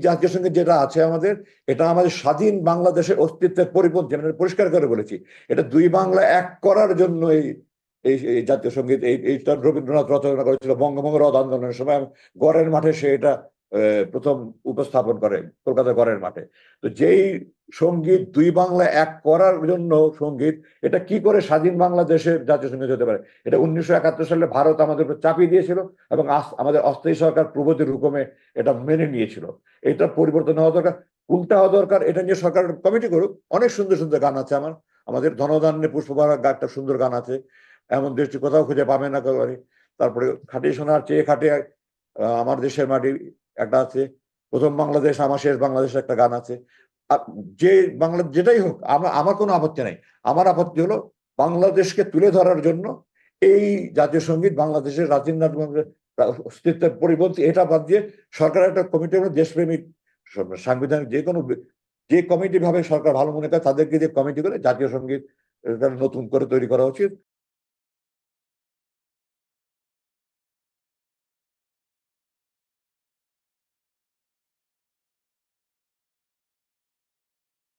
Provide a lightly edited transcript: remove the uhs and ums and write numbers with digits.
জাতীয় সঙ্গীত যেটা আছে আমাদের, এটা আমাদের স্বাধীন বাংলাদেশের অস্তিত্বের পরিপন্থী, আমরা পরিষ্কার করে বলেছি। এটা দুই বাংলা এক করার জন্য এই এই জাতীয় সঙ্গীত এইটা রবীন্দ্রনাথ রচনা করেছিল বঙ্গভঙ্গ রদ আন্দোলনের সময়। গড়ের মাঠে সে এটা প্রথম উপস্থাপন করে, কলকাতা গড়ের মাঠে। তো যেই সঙ্গীত দুই বাংলা এক করার জন্য সঙ্গীত, এটা কি করে স্বাধীন বাংলাদেশের জাতীয় সঙ্গীত হতে পারে? এটা 1971 সালে ভারত আমাদের উপর চাপিয়ে দিয়েছিল এবং আমাদের অস্থায়ী সরকার প্রগতির হুকুমে এটা মেনে নিয়েছিল। এটা পরিবর্তন হওয়া দরকার, উল্টা হওয়া দরকার। এটা নিয়ে সরকার কমিটি করুক। অনেক সুন্দর সুন্দর গান আছে আমাদের ধনধান্যে পুষ্পভরা একটা সুন্দর গান আছে, এমন দেশটি কোথাও খুঁজে পাবে না কারবারি। তারপরে খাটিয়ে শোনার চেয়ে খাটিয়ে আমার দেশের মাটি একটা আছে, প্রথম বাংলাদেশ আমার শেষ বাংলাদেশ একটা গান আছে। যে বাংলা যেটাই হোক, আমার কোনো আপত্তি নাই। আমার আপত্তি হলো বাংলাদেশকে তুলে ধরার জন্য এই জাতীয় সঙ্গীত বাংলাদেশের রবীন্দ্রনাথ অস্তিত্বের পরিপন্থী, এটা বাদ দিয়ে সরকার একটা কমিটি, দেশপ্রেমিক সাংবিধানিক যে কমিটি ভাবে সরকার ভালো মনে করে তাদেরকে যে কমিটি করে জাতীয় সঙ্গীত নতুন করে তৈরি করা উচিত।